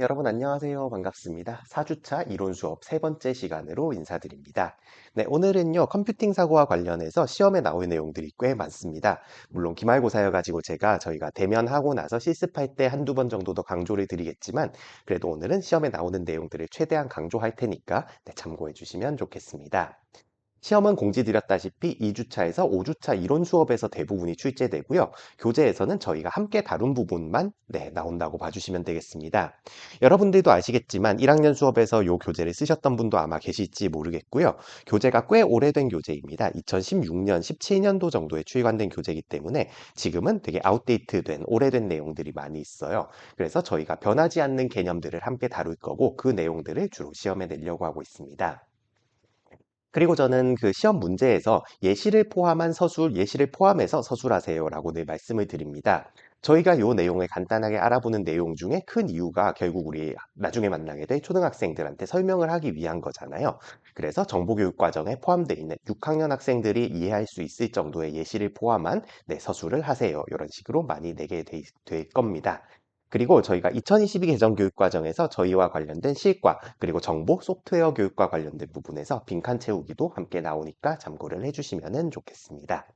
여러분 안녕하세요. 반갑습니다. 4주차 이론 수업 세 번째 시간으로 인사드립니다. 네, 오늘은요, 컴퓨팅 사고와 관련해서 시험에 나올 내용들이 꽤 많습니다. 물론 기말고사여가지고 저희가 대면하고 나서 실습할 때 한두 번 정도 더 강조를 드리겠지만, 그래도 오늘은 시험에 나오는 내용들을 최대한 강조할 테니까 참고해 주시면 좋겠습니다. 시험은 공지드렸다시피 2주차에서 5주차 이론 수업에서 대부분이 출제되고요. 교재에서는 저희가 함께 다룬 부분만 나온다고 봐주시면 되겠습니다. 여러분들도 아시겠지만 1학년 수업에서 이 교재를 쓰셨던 분도 아마 계실지 모르겠고요. 교재가 꽤 오래된 교재입니다. 2016년, 17년도 정도에 출간된 교재이기 때문에 지금은 되게 아웃데이트된 오래된 내용들이 많이 있어요. 그래서 저희가 변하지 않는 개념들을 함께 다룰 거고 그 내용들을 주로 시험에 내려고 하고 있습니다. 그리고 저는 그 시험 문제에서 예시를 포함한 서술, 예시를 포함해서 서술하세요라고 늘 말씀을 드립니다. 저희가 이 내용을 간단하게 알아보는 내용 중에 큰 이유가 결국 우리 나중에 만나게 될 초등학생들한테 설명을 하기 위한 거잖아요. 그래서 정보교육 과정에 포함되어 있는 6학년 학생들이 이해할 수 있을 정도의 예시를 포함한 서술을 하세요. 이런 식으로 많이 내게 될 겁니다. 그리고 저희가 2022 개정 교육과정에서 저희와 관련된 실과 그리고 정보 소프트웨어 교육과 관련된 부분에서 빈칸 채우기도 함께 나오니까 참고를 해주시면 좋겠습니다.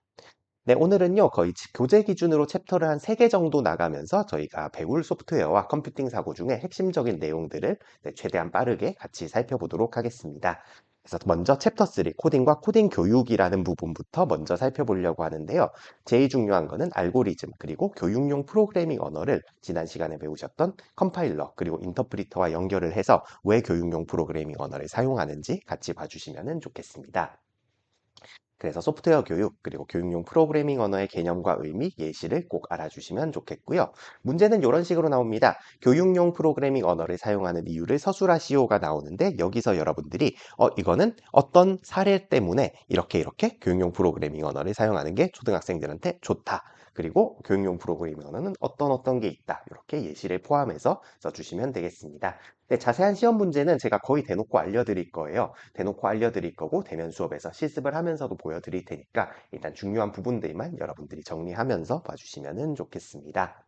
네, 오늘은요, 거의 교재 기준으로 챕터를 한 3개 정도 나가면서 저희가 배울 소프트웨어와 컴퓨팅 사고 중에 핵심적인 내용들을 최대한 빠르게 같이 살펴보도록 하겠습니다. 그래서 먼저 챕터 3, 코딩과 코딩 교육이라는 부분부터 먼저 살펴보려고 하는데요. 제일 중요한 거는 알고리즘, 그리고 교육용 프로그래밍 언어를 지난 시간에 배우셨던 컴파일러, 그리고 인터프리터와 연결을 해서 왜 교육용 프로그래밍 언어를 사용하는지 같이 봐주시면 좋겠습니다. 그래서 소프트웨어 교육, 그리고 교육용 프로그래밍 언어의 개념과 의미, 예시를 꼭 알아주시면 좋겠고요. 문제는 이런 식으로 나옵니다. 교육용 프로그래밍 언어를 사용하는 이유를 서술하시오가 나오는데 여기서 여러분들이 이거는 어떤 사례 때문에 이렇게 교육용 프로그래밍 언어를 사용하는 게 초등학생들한테 좋다. 그리고 교육용 프로그래밍 언어는 어떤 게 있다. 이렇게 예시를 포함해서 써주시면 되겠습니다. 네, 자세한 시험 문제는 제가 거의 대놓고 알려드릴 거예요. 대놓고 알려드릴 거고 대면 수업에서 실습을 하면서도 보여드릴 테니까 일단 중요한 부분들만 여러분들이 정리하면서 봐주시면 좋겠습니다.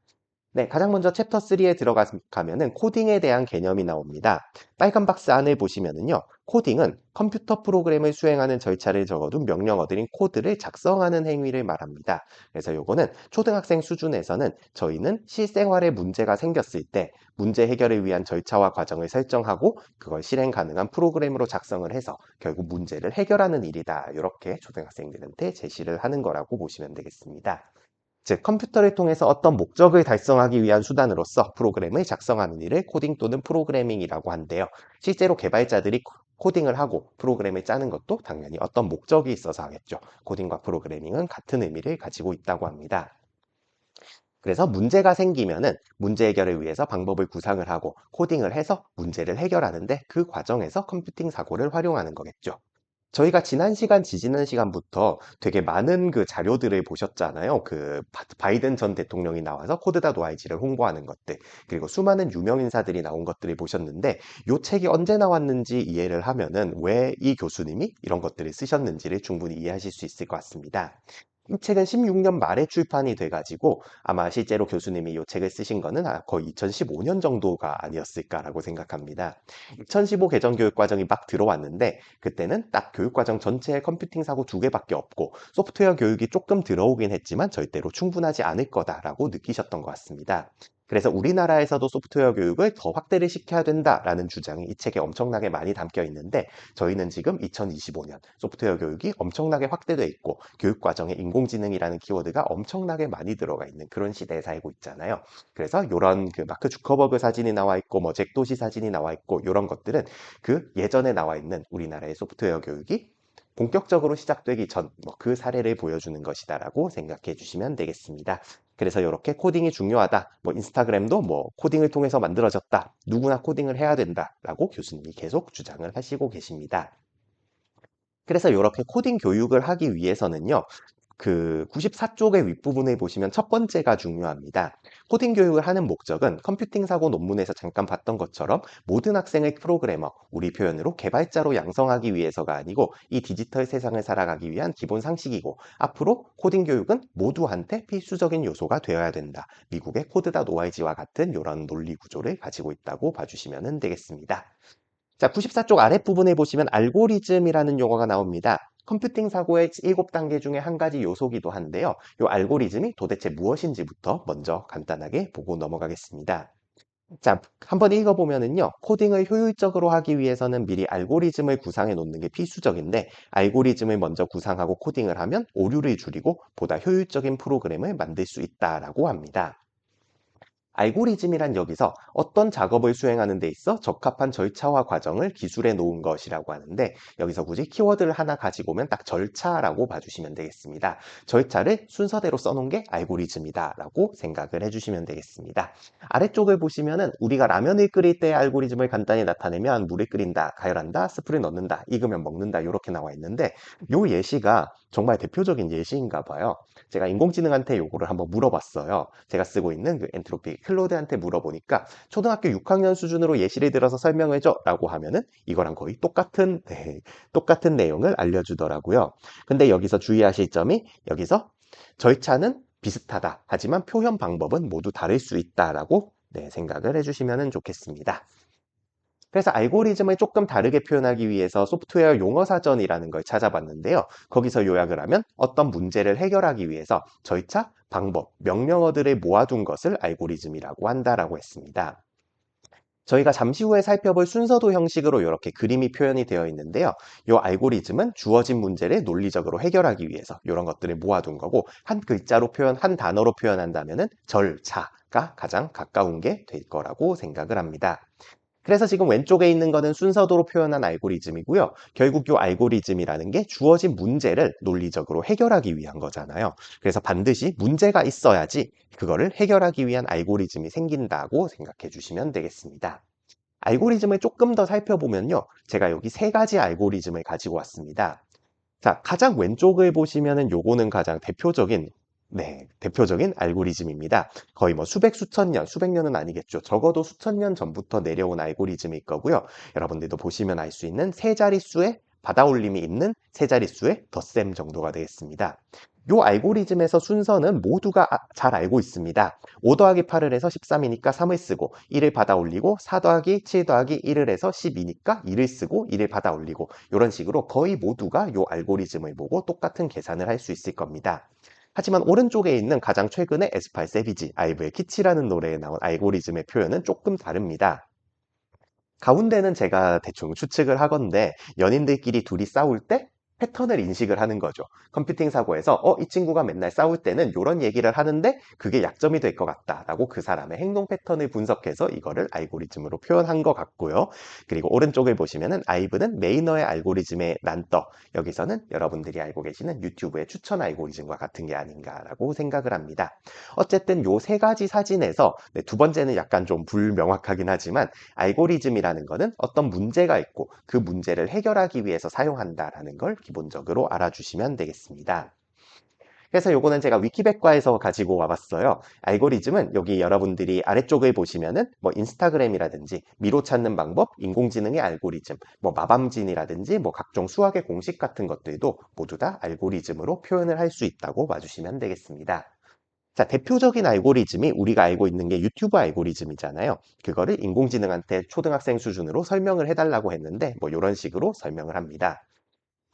네, 가장 먼저 챕터 3에 들어가면은 코딩에 대한 개념이 나옵니다. 빨간 박스 안을 보시면은요. 코딩은 컴퓨터 프로그램을 수행하는 절차를 적어둔 명령어들인 코드를 작성하는 행위를 말합니다. 그래서 요거는 초등학생 수준에서는 저희는 실생활에 문제가 생겼을 때 문제 해결을 위한 절차와 과정을 설정하고 그걸 실행 가능한 프로그램으로 작성을 해서 결국 문제를 해결하는 일이다. 이렇게 초등학생들한테 제시를 하는 거라고 보시면 되겠습니다. 즉, 컴퓨터를 통해서 어떤 목적을 달성하기 위한 수단으로서 프로그램을 작성하는 일을 코딩 또는 프로그래밍이라고 한대요. 실제로 개발자들이 코딩을 하고 프로그램을 짜는 것도 당연히 어떤 목적이 있어서 하겠죠. 코딩과 프로그래밍은 같은 의미를 가지고 있다고 합니다. 그래서 문제가 생기면은 문제 해결을 위해서 방법을 구상을 하고 코딩을 해서 문제를 해결하는데 그 과정에서 컴퓨팅 사고를 활용하는 거겠죠. 저희가 지지난 시간부터 되게 많은 그 자료들을 보셨잖아요. 그 바이든 전 대통령이 나와서 코드다 노아이지를 홍보하는 것들, 그리고 수많은 유명 인사들이 나온 것들을 보셨는데, 이 책이 언제 나왔는지 이해를 하면은 왜 이 교수님이 이런 것들을 쓰셨는지를 충분히 이해하실 수 있을 것 같습니다. 이 책은 16년 말에 출판이 돼가지고 아마 실제로 교수님이 이 책을 쓰신 거는 거의 2015년 정도가 아니었을까라고 생각합니다. 2015 개정교육과정이 막 들어왔는데 그때는 딱 교육과정 전체에 컴퓨팅 사고 2개밖에 없고 소프트웨어 교육이 조금 들어오긴 했지만 절대로 충분하지 않을 거다라고 느끼셨던 것 같습니다. 그래서 우리나라에서도 소프트웨어 교육을 더 확대를 시켜야 된다라는 주장이 이 책에 엄청나게 많이 담겨 있는데 저희는 지금 2025년 소프트웨어 교육이 엄청나게 확대돼 있고 교육과정에 인공지능이라는 키워드가 엄청나게 많이 들어가 있는 그런 시대에 살고 있잖아요. 그래서 이런 그 마크 주커버그 사진이 나와 있고 뭐 잭도시 사진이 나와 있고 이런 것들은 그 예전에 나와 있는 우리나라의 소프트웨어 교육이 본격적으로 시작되기 전 그 사례를 보여주는 것이다라고 생각해 주시면 되겠습니다. 그래서 이렇게 코딩이 중요하다. 뭐 인스타그램도 뭐 코딩을 통해서 만들어졌다. 누구나 코딩을 해야 된다라고 교수님이 계속 주장을 하시고 계십니다. 그래서 이렇게 코딩 교육을 하기 위해서는요. 그 94쪽의 윗부분에 보시면 첫 번째가 중요합니다. 코딩 교육을 하는 목적은 컴퓨팅 사고 논문에서 잠깐 봤던 것처럼 모든 학생을 프로그래머, 우리 표현으로 개발자로 양성하기 위해서가 아니고 이 디지털 세상을 살아가기 위한 기본 상식이고 앞으로 코딩 교육은 모두한테 필수적인 요소가 되어야 된다. 미국의 코드다 노아이지와 같은 이런 논리 구조를 가지고 있다고 봐주시면 되겠습니다. 자, 94쪽 아랫부분에 보시면 알고리즘이라는 용어가 나옵니다. 컴퓨팅 사고의 7단계 중에 한 가지 요소기도 한데요. 이 알고리즘이 도대체 무엇인지부터 먼저 간단하게 보고 넘어가겠습니다. 자, 한번 읽어보면은요, 코딩을 효율적으로 하기 위해서는 미리 알고리즘을 구상해 놓는 게 필수적인데, 알고리즘을 먼저 구상하고 코딩을 하면 오류를 줄이고 보다 효율적인 프로그램을 만들 수 있다라고 합니다. 알고리즘이란 여기서 어떤 작업을 수행하는 데 있어 적합한 절차와 과정을 기술해 놓은 것이라고 하는데 여기서 굳이 키워드를 하나 가지고 오면 딱 절차라고 봐주시면 되겠습니다. 절차를 순서대로 써놓은 게 알고리즘이다 라고 생각을 해주시면 되겠습니다. 아래쪽을 보시면은 우리가 라면을 끓일 때의 알고리즘을 간단히 나타내면 물을 끓인다, 가열한다, 스프를 넣는다, 익으면 먹는다 이렇게 나와 있는데 요 예시가 정말 대표적인 예시인가 봐요. 제가 인공지능한테 요거를 한번 물어봤어요. 제가 쓰고 있는 그 엔트로피 클로드한테 물어보니까 초등학교 6학년 수준으로 예시를 들어서 설명해줘 라고 하면은 이거랑 거의 똑같은 내용을 알려주더라고요. 근데 여기서 주의하실 점이 여기서 절차는 비슷하다. 하지만 표현 방법은 모두 다를 수 있다라고 생각을 해주시면 좋겠습니다. 그래서 알고리즘을 조금 다르게 표현하기 위해서 소프트웨어 용어 사전이라는 걸 찾아봤는데요. 거기서 요약을 하면 어떤 문제를 해결하기 위해서 절차, 방법, 명령어들을 모아둔 것을 알고리즘이라고 한다라고 했습니다. 저희가 잠시 후에 살펴볼 순서도 형식으로 이렇게 그림이 표현이 되어 있는데요. 이 알고리즘은 주어진 문제를 논리적으로 해결하기 위해서 이런 것들을 모아둔 거고 한 글자로 한 단어로 표현한다면 절차가 가장 가까운 게 될 거라고 생각을 합니다. 그래서 지금 왼쪽에 있는 거는 순서도로 표현한 알고리즘이고요. 결국 이 알고리즘이라는 게 주어진 문제를 논리적으로 해결하기 위한 거잖아요. 그래서 반드시 문제가 있어야지 그거를 해결하기 위한 알고리즘이 생긴다고 생각해 주시면 되겠습니다. 알고리즘을 조금 더 살펴보면요. 제가 여기 세 가지 알고리즘을 가지고 왔습니다. 자, 가장 왼쪽을 보시면은 요거는 가장 대표적인 알고리즘입니다. 거의 뭐 수천 년, 수백 년은 아니겠죠. 적어도 수천 년 전부터 내려온 알고리즘일 거고요. 여러분들도 보시면 알 수 있는 세 자릿수의 받아올림이 있는 세 자릿수의 덧셈 정도가 되겠습니다. 요 알고리즘에서 순서는 모두가 잘 알고 있습니다. 5 더하기 8을 해서 13이니까 3을 쓰고 1을 받아 올리고 4 더하기 7 더하기 1을 해서 12니까 2를 쓰고 1을 받아 올리고 이런 식으로 거의 모두가 요 알고리즘을 보고 똑같은 계산을 할 수 있을 겁니다. 하지만 오른쪽에 있는 가장 최근에 에스팔 세비지, 아이브의 키치라는 노래에 나온 알고리즘의 표현은 조금 다릅니다. 가운데는 제가 대충 추측을 하건데 연인들끼리 둘이 싸울 때 패턴을 인식을 하는 거죠. 컴퓨팅 사고에서 이 친구가 맨날 싸울 때는 이런 얘기를 하는데 그게 약점이 될 것 같다라고 그 사람의 행동 패턴을 분석해서 이거를 알고리즘으로 표현한 것 같고요. 그리고 오른쪽을 보시면은 아이브는 메이너의 알고리즘의 난떠. 여기서는 여러분들이 알고 계시는 유튜브의 추천 알고리즘과 같은 게 아닌가라고 생각을 합니다. 어쨌든 요 세 가지 사진에서 두 번째는 약간 좀 불명확하긴 하지만 알고리즘이라는 것은 어떤 문제가 있고 그 문제를 해결하기 위해서 사용한다라는 걸 기본적으로 알아주시면 되겠습니다. 그래서 요거는 제가 위키백과에서 가지고 와봤어요. 알고리즘은 여기 여러분들이 아래쪽을 보시면은 뭐 인스타그램이라든지 미로 찾는 방법, 인공지능의 알고리즘, 뭐 마밤진이라든지 뭐 각종 수학의 공식 같은 것들도 모두 다 알고리즘으로 표현을 할 수 있다고 봐주시면 되겠습니다. 자, 대표적인 알고리즘이 우리가 알고 있는 게 유튜브 알고리즘이잖아요. 그거를 인공지능한테 초등학생 수준으로 설명을 해달라고 했는데 뭐 이런 식으로 설명을 합니다.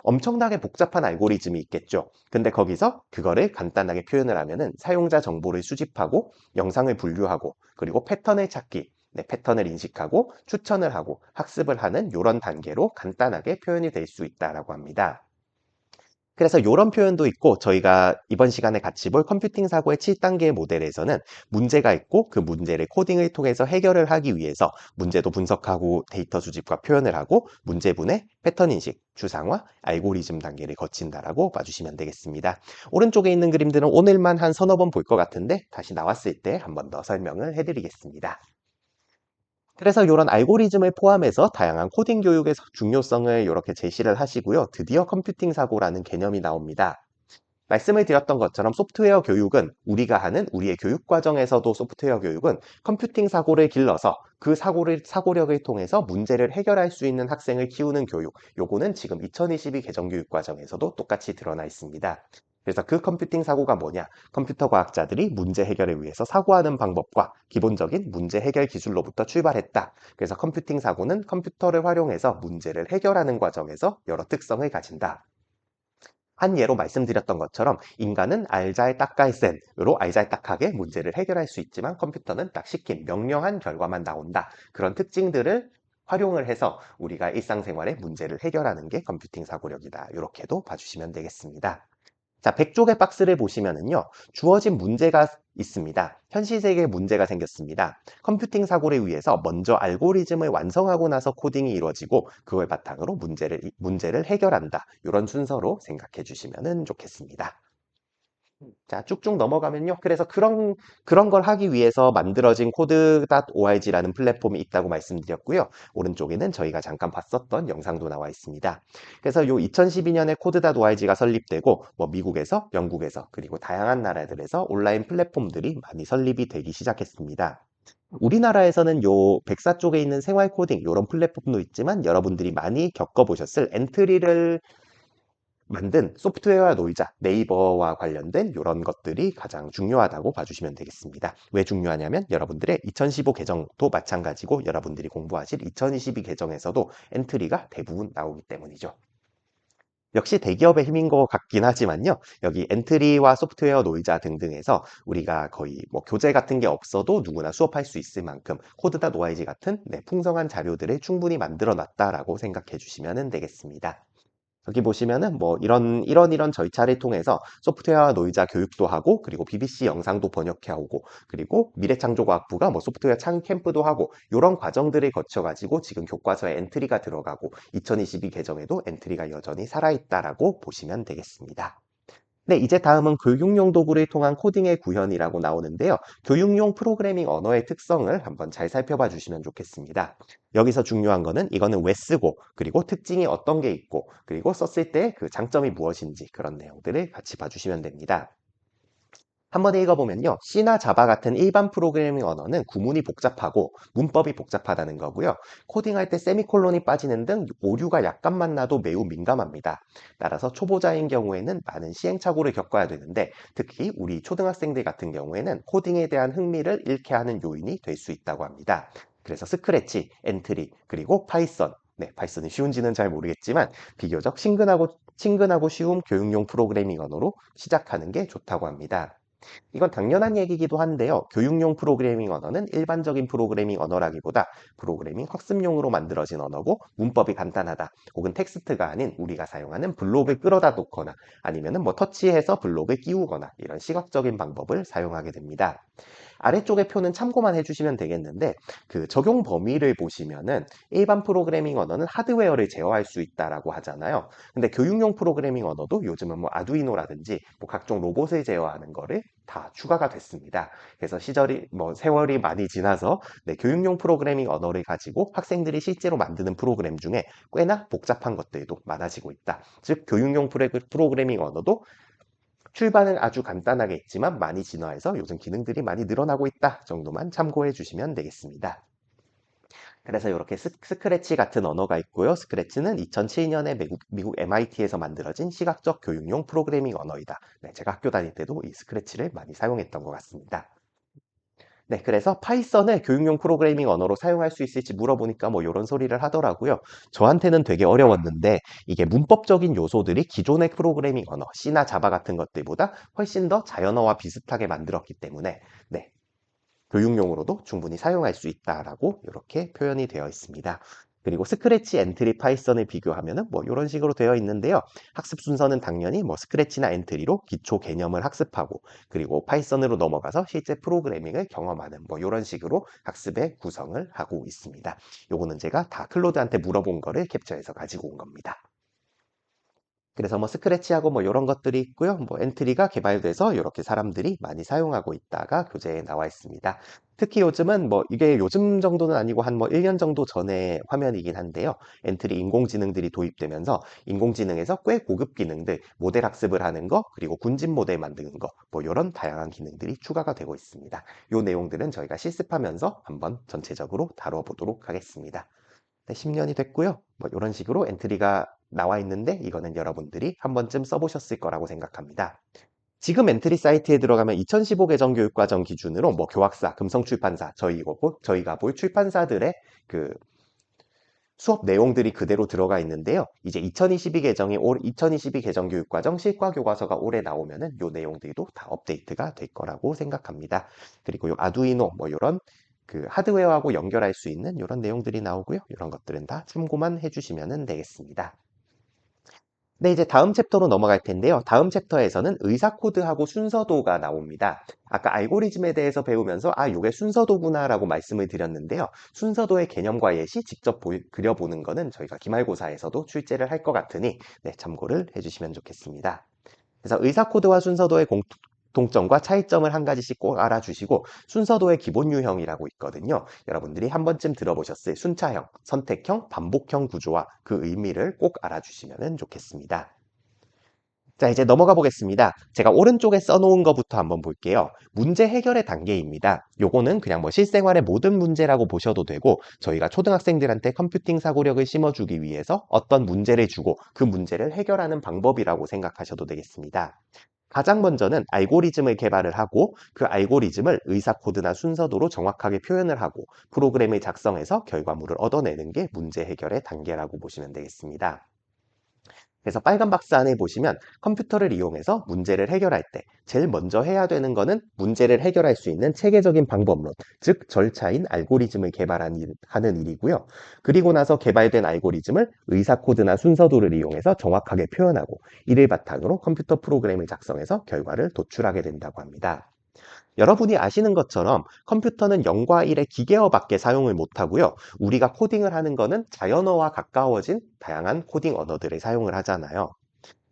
엄청나게 복잡한 알고리즘이 있겠죠. 근데 거기서 그거를 간단하게 표현을 하면은 사용자 정보를 수집하고 영상을 분류하고 그리고 패턴을 찾기, 패턴을 인식하고 추천을 하고 학습을 하는 이런 단계로 간단하게 표현이 될 수 있다라고 합니다. 그래서 이런 표현도 있고 저희가 이번 시간에 같이 볼 컴퓨팅 사고의 7단계 모델에서는 문제가 있고 그 문제를 코딩을 통해서 해결을 하기 위해서 문제도 분석하고 데이터 수집과 표현을 하고 문제분의 패턴 인식, 추상화, 알고리즘 단계를 거친다라고 봐주시면 되겠습니다. 오른쪽에 있는 그림들은 오늘만 한 서너 번 볼 것 같은데 다시 나왔을 때 한 번 더 설명을 해드리겠습니다. 그래서 이런 알고리즘을 포함해서 다양한 코딩 교육의 중요성을 이렇게 제시를 하시고요. 드디어 컴퓨팅 사고라는 개념이 나옵니다. 말씀을 드렸던 것처럼 소프트웨어 교육은 우리가 하는 우리의 교육 과정에서도 소프트웨어 교육은 컴퓨팅 사고를 길러서 그 사고력을 통해서 문제를 해결할 수 있는 학생을 키우는 교육. 요거는 지금 2022 개정교육 과정에서도 똑같이 드러나 있습니다. 그래서 그 컴퓨팅 사고가 뭐냐? 컴퓨터 과학자들이 문제 해결을 위해서 사고하는 방법과 기본적인 문제 해결 기술로부터 출발했다. 그래서 컴퓨팅 사고는 컴퓨터를 활용해서 문제를 해결하는 과정에서 여러 특성을 가진다. 한 예로 말씀드렸던 것처럼 인간은 알잘딱깔센으로 알잘딱하게 문제를 해결할 수 있지만 컴퓨터는 딱 시킨 명령한 결과만 나온다. 그런 특징들을 활용을 해서 우리가 일상생활의 문제를 해결하는 게 컴퓨팅 사고력이다. 이렇게도 봐주시면 되겠습니다. 자, 100쪽의 박스를 보시면은요, 주어진 문제가 있습니다. 현실 세계에 문제가 생겼습니다. 컴퓨팅 사고를 위해서 먼저 알고리즘을 완성하고 나서 코딩이 이루어지고 그걸 바탕으로 문제를 해결한다. 이런 순서로 생각해 주시면 좋겠습니다. 자, 쭉쭉 넘어가면요. 그래서 그런 걸 하기 위해서 만들어진 code.org라는 플랫폼이 있다고 말씀드렸고요. 오른쪽에는 저희가 잠깐 봤었던 영상도 나와 있습니다. 그래서 요 2012년에 code.org가 설립되고 뭐 미국에서, 영국에서, 그리고 다양한 나라들에서 온라인 플랫폼들이 많이 설립이 되기 시작했습니다. 우리나라에서는 요 백사 쪽에 있는 생활 코딩 이런 플랫폼도 있지만 여러분들이 많이 겪어보셨을 엔트리를 만든 소프트웨어와 놀자 네이버와 관련된 이런 것들이 가장 중요하다고 봐주시면 되겠습니다. 왜 중요하냐면 여러분들의 2015 개정도 마찬가지고 여러분들이 공부하실 2022 개정에서도 엔트리가 대부분 나오기 때문이죠. 역시 대기업의 힘인 것 같긴 하지만요. 여기 엔트리와 소프트웨어 놀자 등등에서 우리가 거의 뭐 교재 같은 게 없어도 누구나 수업할 수 있을 만큼 코드다 노아이지 같은 풍성한 자료들을 충분히 만들어 놨다라고 생각해 주시면 되겠습니다. 여기 보시면은 뭐 이런 절차를 통해서 소프트웨어 노이자 교육도 하고 그리고 BBC 영상도 번역해 오고 그리고 미래창조과학부가 뭐 소프트웨어 창 캠프도 하고 이런 과정들을 거쳐 가지고 지금 교과서에 엔트리가 들어가고 2022 개정에도 엔트리가 여전히 살아있다라고 보시면 되겠습니다. 네, 이제 다음은 교육용 도구를 통한 코딩의 구현이라고 나오는데요. 교육용 프로그래밍 언어의 특성을 한번 잘 살펴봐 주시면 좋겠습니다. 여기서 중요한 거는 이거는 왜 쓰고 그리고 특징이 어떤 게 있고 그리고 썼을 때 그 장점이 무엇인지 그런 내용들을 같이 봐주시면 됩니다. 한번 읽어보면요. C나 자바 같은 일반 프로그래밍 언어는 구문이 복잡하고 문법이 복잡하다는 거고요. 코딩할 때 세미콜론이 빠지는 등 오류가 약간만 나도 매우 민감합니다. 따라서 초보자인 경우에는 많은 시행착오를 겪어야 되는데 특히 우리 초등학생들 같은 경우에는 코딩에 대한 흥미를 잃게 하는 요인이 될 수 있다고 합니다. 그래서 스크래치, 엔트리, 그리고 파이썬 네, 파이썬이 쉬운지는 잘 모르겠지만 비교적 친근하고 쉬운 교육용 프로그래밍 언어로 시작하는 게 좋다고 합니다. 이건 당연한 얘기이기도 한데요. 교육용 프로그래밍 언어는 일반적인 프로그래밍 언어라기보다 프로그래밍 학습용으로 만들어진 언어고 문법이 간단하다. 혹은 텍스트가 아닌 우리가 사용하는 블록을 끌어다 놓거나 아니면은 뭐 터치해서 블록을 끼우거나 이런 시각적인 방법을 사용하게 됩니다. 아래쪽의 표는 참고만 해주시면 되겠는데 그 적용 범위를 보시면은 일반 프로그래밍 언어는 하드웨어를 제어할 수 있다라고 하잖아요. 근데 교육용 프로그래밍 언어도 요즘은 뭐 아두이노라든지 뭐 각종 로봇을 제어하는 거를 다 추가가 됐습니다. 그래서 세월이 많이 지나서 네, 교육용 프로그래밍 언어를 가지고 학생들이 실제로 만드는 프로그램 중에 꽤나 복잡한 것들도 많아지고 있다. 즉 교육용 프로그래밍 언어도 출발은 아주 간단하게 했지만 많이 진화해서 요즘 기능들이 많이 늘어나고 있다 정도만 참고해 주시면 되겠습니다. 그래서 이렇게 스크래치 같은 언어가 있고요. 스크래치는 2007년에 미국 MIT에서 만들어진 시각적 교육용 프로그래밍 언어이다. 네, 제가 학교 다닐 때도 이 스크래치를 많이 사용했던 것 같습니다. 네, 그래서 파이썬을 교육용 프로그래밍 언어로 사용할 수 있을지 물어보니까 뭐 이런 소리를 하더라고요. 저한테는 되게 어려웠는데 이게 문법적인 요소들이 기존의 프로그래밍 언어, C나 자바 같은 것들보다 훨씬 더 자연어와 비슷하게 만들었기 때문에 네, 교육용으로도 충분히 사용할 수 있다라고 이렇게 표현이 되어 있습니다. 그리고 스크래치, 엔트리, 파이썬을 비교하면은 뭐 이런 식으로 되어 있는데요. 학습 순서는 당연히 뭐 스크래치나 엔트리로 기초 개념을 학습하고 그리고 파이썬으로 넘어가서 실제 프로그래밍을 경험하는 뭐 이런 식으로 학습의 구성을 하고 있습니다. 요거는 제가 다 클로드한테 물어본 거를 캡처해서 가지고 온 겁니다. 그래서 뭐 스크래치하고 뭐 이런 것들이 있고요. 뭐 엔트리가 개발돼서 이렇게 사람들이 많이 사용하고 있다가 교재에 나와 있습니다. 특히 요즘은 뭐 이게 요즘 정도는 아니고 한 뭐 1년 정도 전에 화면이긴 한데요. 엔트리 인공지능들이 도입되면서 인공지능에서 꽤 고급 기능들, 모델 학습을 하는 거, 그리고 군집 모델 만드는 거, 뭐 이런 다양한 기능들이 추가가 되고 있습니다. 이 내용들은 저희가 실습하면서 한번 전체적으로 다뤄보도록 하겠습니다. 네, 10년이 됐고요. 뭐 이런 식으로 엔트리가 나와 있는데 이거는 여러분들이 한 번쯤 써보셨을 거라고 생각합니다. 지금 엔트리 사이트에 들어가면 2015 개정 교육과정 기준으로 뭐 교학사, 금성출판사, 저희가 볼 출판사들의 그 수업 내용들이 그대로 들어가 있는데요. 이제 2022 개정 교육과정 실과 교과서가 올해 나오면은 요 내용들도 다 업데이트가 될 거라고 생각합니다. 그리고 요 아두이노 뭐 요런 그 하드웨어하고 연결할 수 있는 이런 내용들이 나오고요. 이런 것들은 다 참고만 해주시면 되겠습니다. 네, 이제 다음 챕터로 넘어갈 텐데요. 다음 챕터에서는 의사 코드하고 순서도가 나옵니다. 아까 알고리즘에 대해서 배우면서 요게 순서도구나라고 말씀을 드렸는데요. 순서도의 개념과 예시 직접 그려보는 거는 저희가 기말고사에서도 출제를 할 것 같으니 네, 참고를 해주시면 좋겠습니다. 그래서 의사 코드와 순서도의 공통점과 차이점을 한 가지씩 꼭 알아주시고 순서도의 기본 유형이라고 있거든요. 여러분들이 한 번쯤 들어보셨을 순차형, 선택형, 반복형 구조와 그 의미를 꼭 알아주시면 좋겠습니다. 자, 이제 넘어가 보겠습니다. 제가 오른쪽에 써놓은 것부터 한번 볼게요. 문제 해결의 단계입니다. 요거는 그냥 뭐 실생활의 모든 문제라고 보셔도 되고 저희가 초등학생들한테 컴퓨팅 사고력을 심어주기 위해서 어떤 문제를 주고 그 문제를 해결하는 방법이라고 생각하셔도 되겠습니다. 가장 먼저는 알고리즘을 개발을 하고 그 알고리즘을 의사 코드나 순서도로 정확하게 표현을 하고 프로그램을 작성해서 결과물을 얻어내는 게 문제 해결의 단계라고 보시면 되겠습니다. 그래서 빨간 박스 안에 보시면 컴퓨터를 이용해서 문제를 해결할 때 제일 먼저 해야 되는 거는 문제를 해결할 수 있는 체계적인 방법론, 즉 절차인 알고리즘을 하는 일이고요. 그리고 나서 개발된 알고리즘을 의사 코드나 순서도를 이용해서 정확하게 표현하고 이를 바탕으로 컴퓨터 프로그램을 작성해서 결과를 도출하게 된다고 합니다. 여러분이 아시는 것처럼 컴퓨터는 0과 1의 기계어밖에 사용을 못하고요. 우리가 코딩을 하는 거는 자연어와 가까워진 다양한 코딩 언어들을 사용을 하잖아요.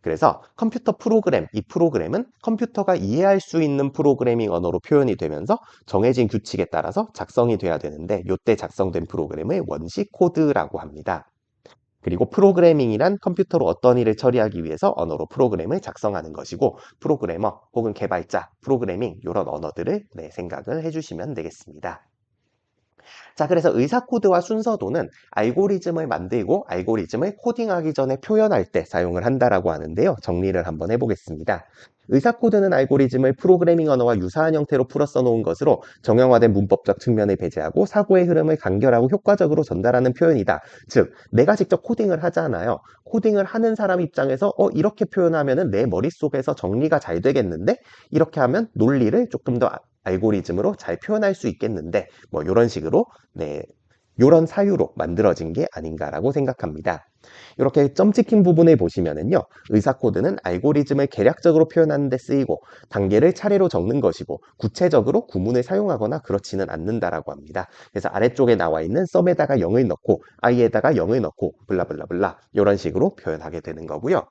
그래서 컴퓨터 프로그램, 이 프로그램은 컴퓨터가 이해할 수 있는 프로그래밍 언어로 표현이 되면서 정해진 규칙에 따라서 작성이 돼야 되는데 이때 작성된 프로그램을 원시 코드라고 합니다. 그리고 프로그래밍이란 컴퓨터로 어떤 일을 처리하기 위해서 언어로 프로그램을 작성하는 것이고 프로그래머 혹은 개발자, 프로그래밍 이런 언어들을 생각을 해주시면 되겠습니다. 자, 그래서 의사 코드와 순서도는 알고리즘을 만들고 알고리즘을 코딩하기 전에 표현할 때 사용을 한다라고 하는데요. 정리를 한번 해보겠습니다. 의사 코드는 알고리즘을 프로그래밍 언어와 유사한 형태로 풀어 써놓은 것으로 정형화된 문법적 측면을 배제하고 사고의 흐름을 간결하고 효과적으로 전달하는 표현이다. 즉, 내가 직접 코딩을 하잖아요. 코딩을 하는 사람 입장에서 이렇게 표현하면 내 머릿속에서 정리가 잘 되겠는데? 이렇게 하면 논리를 조금 더 알고리즘으로 잘 표현할 수 있겠는데 뭐 이런 식으로 이런 사유로 만들어진 게 아닌가라고 생각합니다. 이렇게 점 찍힌 부분을 보시면은요, 의사 코드는 알고리즘을 계략적으로 표현하는 데 쓰이고 단계를 차례로 적는 것이고 구체적으로 구문을 사용하거나 그렇지는 않는다라고 합니다. 그래서 아래쪽에 나와 있는 썸에다가 0을 넣고 i에다가 0을 넣고 블라블라블라 이런 식으로 표현하게 되는 거고요.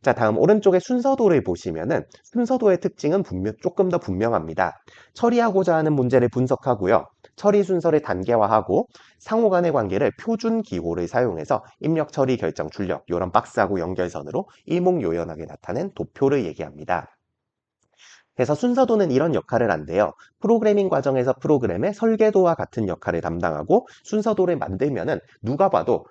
자, 다음 오른쪽에 순서도를 보시면은 순서도의 특징은 조금 더 분명합니다. 처리하고자 하는 문제를 분석하고요. 처리 순서를 단계화하고 상호 간의 관계를 표준 기호를 사용해서 입력, 처리, 결정, 출력 이런 박스하고 연결선으로 일목요연하게 나타낸 도표를 얘기합니다. 그래서 순서도는 이런 역할을 한대요. 프로그래밍 과정에서 프로그램의 설계도와 같은 역할을 담당하고 순서도를 만들면은 누가 봐도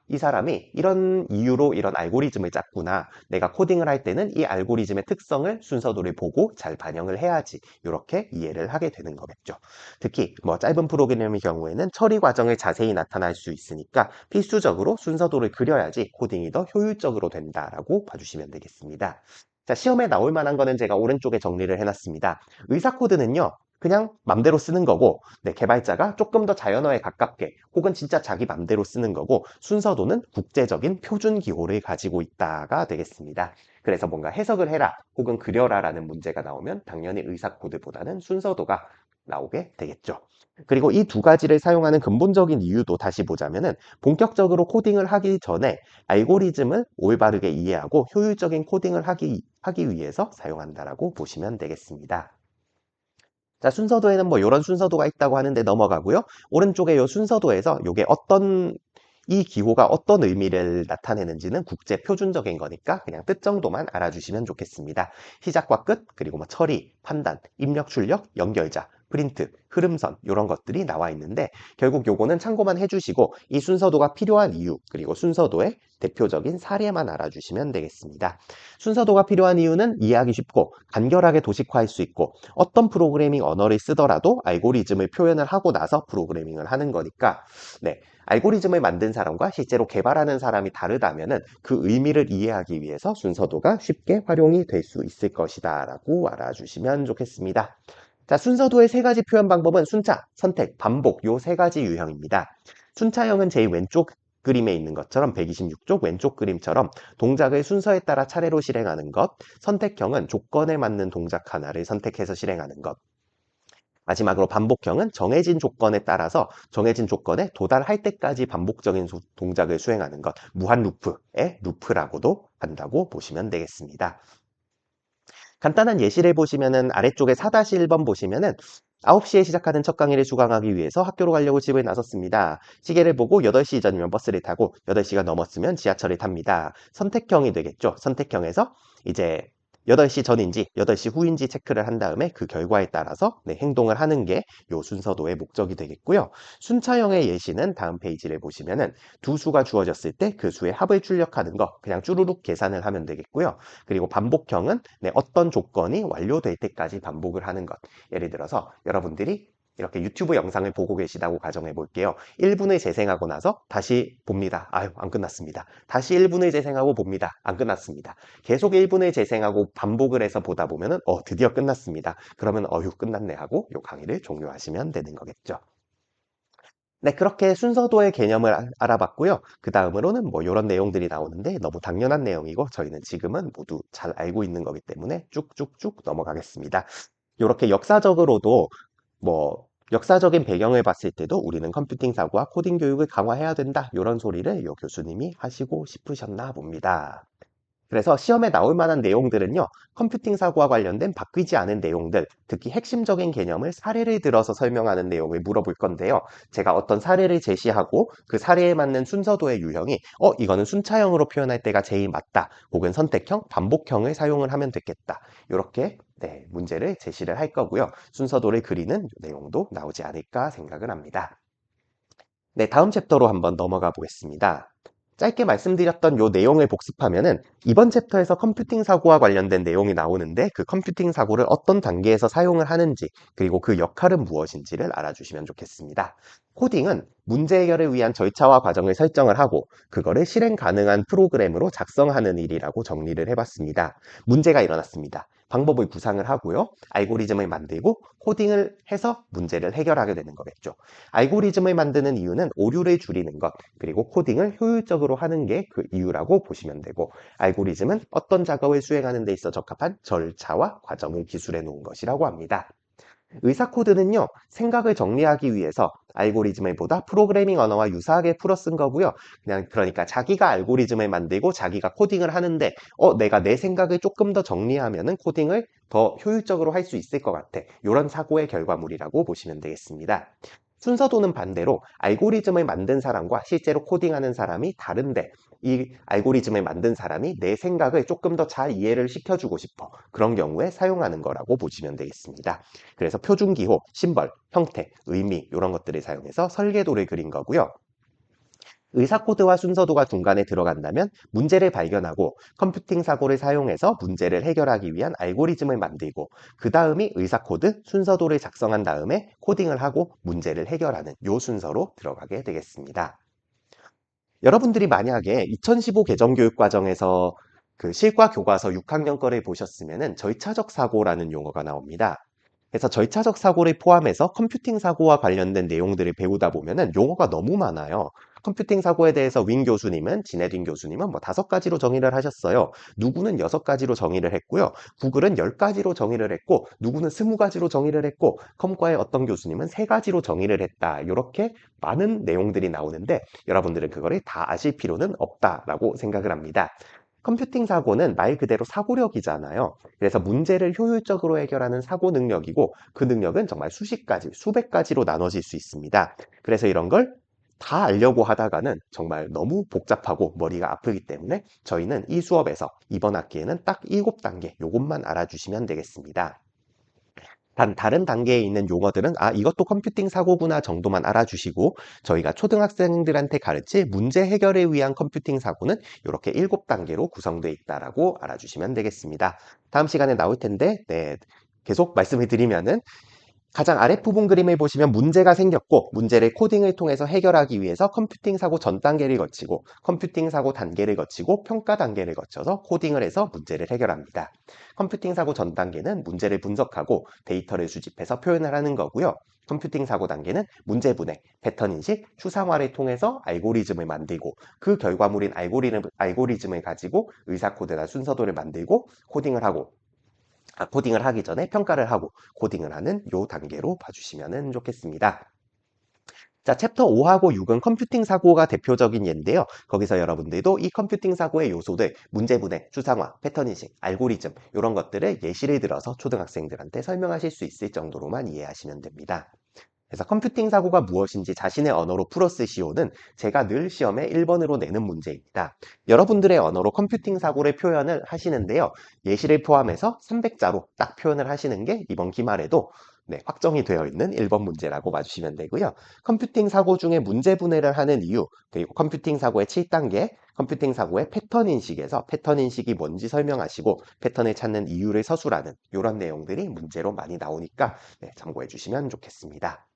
이 사람이 이런 이유로 이런 알고리즘을 짰구나. 내가 코딩을 할 때는 이 알고리즘의 특성을 순서도를 보고 잘 반영을 해야지. 이렇게 이해를 하게 되는 거겠죠. 특히 뭐 짧은 프로그램의 경우에는 처리 과정을 자세히 나타날 수 있으니까 필수적으로 순서도를 그려야지 코딩이 더 효율적으로 된다라고 봐주시면 되겠습니다. 자, 시험에 나올 만한 거는 제가 오른쪽에 정리를 해놨습니다. 의사 코드는요, 그냥 맘대로 쓰는 거고, 개발자가 조금 더 자연어에 가깝게, 혹은 진짜 자기 맘대로 쓰는 거고, 순서도는 국제적인 표준 기호를 가지고 있다가 되겠습니다. 그래서 뭔가 해석을 해라, 혹은 그려라 라는 문제가 나오면 당연히 의사 코드보다는 순서도가 나오게 되겠죠. 그리고 이 두 가지를 사용하는 근본적인 이유도 다시 보자면은 본격적으로 코딩을 하기 전에 알고리즘을 올바르게 이해하고 효율적인 코딩을 하기 위해서 사용한다라고 보시면 되겠습니다. 자, 순서도에는 뭐 이런 순서도가 있다고 하는데 넘어가고요. 오른쪽에 이 순서도에서 이게 이 기호가 어떤 의미를 나타내는지는 국제 표준적인 거니까 그냥 뜻 정도만 알아주시면 좋겠습니다. 시작과 끝, 그리고 뭐 처리, 판단, 입력, 출력, 연결자, 프린트, 흐름선 이런 것들이 나와 있는데 결국 요거는 참고만 해주시고 이 순서도가 필요한 이유, 그리고 순서도의 대표적인 사례만 알아주시면 되겠습니다. 순서도가 필요한 이유는 이해하기 쉽고 간결하게 도식화할 수 있고 어떤 프로그래밍 언어를 쓰더라도 알고리즘을 표현을 하고 나서 프로그래밍을 하는 거니까 네, 알고리즘을 만든 사람과 실제로 개발하는 사람이 다르다면은 그 의미를 이해하기 위해서 순서도가 쉽게 활용이 될 수 있을 것이다 라고 알아주시면 좋겠습니다. 자, 순서도의 세 가지 표현 방법은 순차, 선택, 반복 요 세 가지 유형입니다. 순차형은 제일 왼쪽 그림에 있는 것처럼 126쪽 왼쪽 그림처럼 동작을 순서에 따라 차례로 실행하는 것, 선택형은 조건에 맞는 동작 하나를 선택해서 실행하는 것, 마지막으로 반복형은 정해진 조건에 따라서 정해진 조건에 도달할 때까지 반복적인 동작을 수행하는 것, 무한 루프의 루프라고도 한다고 보시면 되겠습니다. 간단한 예시를 보시면은 아래쪽에 4-1번 보시면은 9시에 시작하는 첫 강의를 수강하기 위해서 학교로 가려고 집을 나섰습니다. 시계를 보고 8시 전이면 버스를 타고 8시가 넘었으면 지하철을 탑니다. 선택형이 되겠죠. 선택형에서 이제 8시 전인지 8시 후인지 체크를 한 다음에 그 결과에 따라서 행동을 하는 게 요 순서도의 목적이 되겠고요. 순차형의 예시는 다음 페이지를 보시면은 두 수가 주어졌을 때 그 수의 합을 출력하는 거 그냥 쭈루룩 계산을 하면 되겠고요. 그리고 반복형은 어떤 조건이 완료될 때까지 반복을 하는 것. 예를 들어서 여러분들이 이렇게 유튜브 영상을 보고 계시다고 가정해 볼게요. 1분을 재생하고 나서 다시 봅니다. 아유, 안 끝났습니다. 다시 1분을 재생하고 봅니다. 안 끝났습니다. 계속 1분을 재생하고 반복을 해서 보다 보면은 드디어 끝났습니다. 그러면 어휴, 끝났네 하고 이 강의를 종료하시면 되는 거겠죠. 네, 그렇게 순서도의 개념을 알아봤고요. 그 다음으로는 뭐 이런 내용들이 나오는데 너무 당연한 내용이고 저희는 지금은 모두 잘 알고 있는 거기 때문에 쭉쭉쭉 넘어가겠습니다. 이렇게 역사적으로도 뭐 역사적인 배경을 봤을 때도 우리는 컴퓨팅 사고와 코딩 교육을 강화해야 된다. 이런 소리를 요 교수님이 하시고 싶으셨나 봅니다. 그래서 시험에 나올 만한 내용들은요, 컴퓨팅 사고와 관련된 바뀌지 않은 내용들, 특히 핵심적인 개념을 사례를 들어서 설명하는 내용을 물어볼 건데요. 제가 어떤 사례를 제시하고 그 사례에 맞는 순서도의 유형이, 이거는 순차형으로 표현할 때가 제일 맞다. 혹은 선택형, 반복형을 사용을 하면 됐겠다. 이렇게 문제를 제시를 할 거고요. 순서도를 그리는 내용도 나오지 않을까 생각을 합니다. 네, 다음 챕터로 한번 넘어가 보겠습니다. 짧게 말씀드렸던 요 내용을 복습하면은 이번 챕터에서 컴퓨팅 사고와 관련된 내용이 나오는데 그 컴퓨팅 사고를 어떤 단계에서 사용을 하는지 그리고 그 역할은 무엇인지를 알아주시면 좋겠습니다. 코딩은 문제 해결을 위한 절차와 과정을 설정을 하고 그거를 실행 가능한 프로그램으로 작성하는 일이라고 정리를 해봤습니다. 문제가 일어났습니다. 방법을 구상을 하고요. 알고리즘을 만들고 코딩을 해서 문제를 해결하게 되는 거겠죠. 알고리즘을 만드는 이유는 오류를 줄이는 것, 그리고 코딩을 효율적으로 하는 게 그 이유라고 보시면 되고, 알고리즘은 어떤 작업을 수행하는 데 있어 적합한 절차와 과정을 기술해 놓은 것이라고 합니다. 의사 코드는요, 생각을 정리하기 위해서 알고리즘을 보다 프로그래밍 언어와 유사하게 풀어 쓴 거고요. 그냥 그러니까 자기가 알고리즘을 만들고 자기가 코딩을 하는데, 내가 내 생각을 조금 더 정리하면은 코딩을 더 효율적으로 할 수 있을 것 같아. 이런 사고의 결과물이라고 보시면 되겠습니다. 순서도는 반대로 알고리즘을 만든 사람과 실제로 코딩하는 사람이 다른데 이 알고리즘을 만든 사람이 내 생각을 조금 더 잘 이해를 시켜주고 싶어. 그런 경우에 사용하는 거라고 보시면 되겠습니다. 그래서 표준기호, 심벌, 형태, 의미 이런 것들을 사용해서 설계도를 그린 거고요. 의사코드와 순서도가 중간에 들어간다면 문제를 발견하고 컴퓨팅 사고를 사용해서 문제를 해결하기 위한 알고리즘을 만들고 그 다음이 의사코드, 순서도를 작성한 다음에 코딩을 하고 문제를 해결하는 요 순서로 들어가게 되겠습니다. 여러분들이 만약에 2015 개정교육과정에서 그 실과 교과서 6학년 거를 보셨으면 절차적 사고라는 용어가 나옵니다. 그래서 절차적 사고를 포함해서 컴퓨팅 사고와 관련된 내용들을 배우다 보면은 용어가 너무 많아요. 컴퓨팅 사고에 대해서 윈 교수님은, 진에딘 교수님은 뭐 5가지로 정의를 하셨어요. 누구는 6가지로 정의를 했고요. 구글은 10가지로 정의를 했고, 누구는 20가지로 정의를 했고, 컴과의 어떤 교수님은 3가지로 정의를 했다. 이렇게 많은 내용들이 나오는데 여러분들은 그거를 다 아실 필요는 없다라고 생각을 합니다. 컴퓨팅 사고는 말 그대로 사고력이잖아요. 그래서 문제를 효율적으로 해결하는 사고 능력이고 그 능력은 정말 수십 가지, 수백 가지로 나눠질 수 있습니다. 그래서 이런 걸 다 알려고 하다가는 정말 너무 복잡하고 머리가 아프기 때문에 저희는 이 수업에서 이번 학기에는 딱 7단계 요것만 알아주시면 되겠습니다. 다른 단계에 있는 용어들은 이것도 컴퓨팅 사고구나 정도만 알아주시고 저희가 초등학생들한테 가르칠 문제 해결을 위한 컴퓨팅 사고는 이렇게 7단계로 구성되어 있다라고 알아주시면 되겠습니다. 다음 시간에 나올 텐데 계속 말씀을 드리면은 가장 아랫부분 그림을 보시면 문제가 생겼고 문제를 코딩을 통해서 해결하기 위해서 컴퓨팅 사고 전 단계를 거치고 컴퓨팅 사고 단계를 거치고 평가 단계를 거쳐서 코딩을 해서 문제를 해결합니다. 컴퓨팅 사고 전 단계는 문제를 분석하고 데이터를 수집해서 표현을 하는 거고요. 컴퓨팅 사고 단계는 문제 분해, 패턴 인식, 추상화를 통해서 알고리즘을 만들고 그 결과물인 알고리즘을 가지고 의사 코드나 순서도를 만들고 코딩을 하고 코딩을 하기 전에 평가를 하고 코딩을 하는 요 단계로 봐주시면 좋겠습니다. 자, 챕터 5하고 6은 컴퓨팅 사고가 대표적인 예인데요. 거기서 여러분들도 이 컴퓨팅 사고의 요소들, 문제 분해, 추상화, 패턴 인식, 알고리즘 이런 것들을 예시를 들어서 초등학생들한테 설명하실 수 있을 정도로만 이해하시면 됩니다. 그래서 컴퓨팅 사고가 무엇인지 자신의 언어로 풀어 쓰시오는 제가 늘 시험에 1번으로 내는 문제입니다. 여러분들의 언어로 컴퓨팅 사고를 표현을 하시는데요. 예시를 포함해서 300자로 딱 표현을 하시는 게 이번 기말에도 확정이 되어 있는 1번 문제라고 봐주시면 되고요. 컴퓨팅 사고 중에 문제 분해를 하는 이유, 그리고 컴퓨팅 사고의 7단계, 컴퓨팅 사고의 패턴 인식에서 패턴 인식이 뭔지 설명하시고 패턴을 찾는 이유를 서술하는 이런 내용들이 문제로 많이 나오니까 참고해 주시면 좋겠습니다.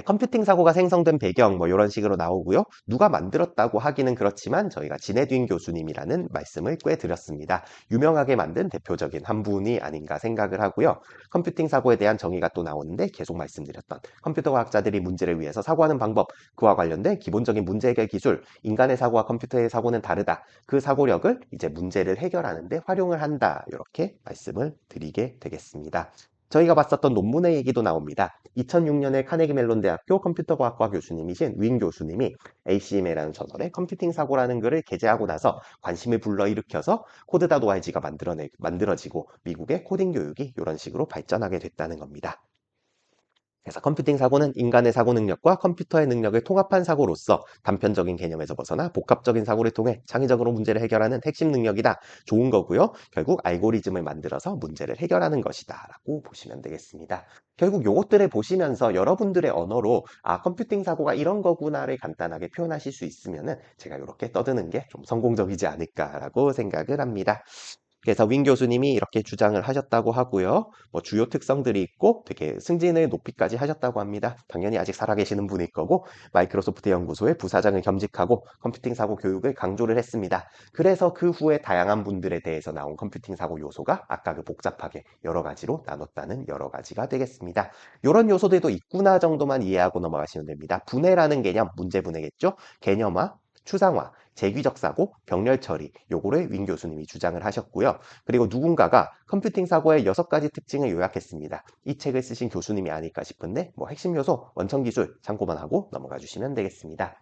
컴퓨팅 사고가 생성된 배경 뭐 이런 식으로 나오고요. 누가 만들었다고 하기는 그렇지만 저희가 진에딘 교수님이라는 말씀을 꽤 드렸습니다. 유명하게 만든 대표적인 한 분이 아닌가 생각을 하고요. 컴퓨팅 사고에 대한 정의가 또 나오는데 계속 말씀드렸던 컴퓨터 과학자들이 문제를 위해서 사고하는 방법, 그와 관련된 기본적인 문제 해결 기술, 인간의 사고와 컴퓨터의 사고는 다르다. 그 사고력을 이제 문제를 해결하는 데 활용을 한다. 이렇게 말씀을 드리게 되겠습니다. 저희가 봤었던 논문의 얘기도 나옵니다. 2006년에 카네기 멜론 대학교 컴퓨터과학과 교수님이신 윈 교수님이 ACMA라는 저널에 컴퓨팅 사고라는 글을 게재하고 나서 관심을 불러일으켜서 코드다 노알지가 만들어지고 미국의 코딩 교육이 이런 식으로 발전하게 됐다는 겁니다. 그래서 컴퓨팅 사고는 인간의 사고 능력과 컴퓨터의 능력을 통합한 사고로서 단편적인 개념에서 벗어나 복합적인 사고를 통해 창의적으로 문제를 해결하는 핵심 능력이다. 좋은 거고요. 결국 알고리즘을 만들어서 문제를 해결하는 것이다. 라고 보시면 되겠습니다. 결국 요것들을 보시면서 여러분들의 언어로 컴퓨팅 사고가 이런 거구나를 간단하게 표현하실 수 있으면은 제가 이렇게 떠드는 게 좀 성공적이지 않을까라고 생각을 합니다. 그래서 윈 교수님이 이렇게 주장을 하셨다고 하고요. 뭐 주요 특성들이 있고 되게 승진을 높이까지 하셨다고 합니다. 당연히 아직 살아계시는 분일 거고 마이크로소프트 연구소의 부사장을 겸직하고 컴퓨팅 사고 교육을 강조를 했습니다. 그래서 그 후에 다양한 분들에 대해서 나온 컴퓨팅 사고 요소가 아까 그 복잡하게 여러 가지로 나눴다는 여러 가지가 되겠습니다. 이런 요소들도 있구나 정도만 이해하고 넘어가시면 됩니다. 분해라는 개념, 문제 분해겠죠? 개념화, 추상화, 재규적 사고, 병렬 처리 요거를 윈 교수님이 주장을 하셨고요. 그리고 누군가가 컴퓨팅 사고의 6가지 특징을 요약했습니다. 이 책을 쓰신 교수님이 아닐까 싶은데 뭐 핵심 요소, 원천 기술 참고만 하고 넘어가 주시면 되겠습니다.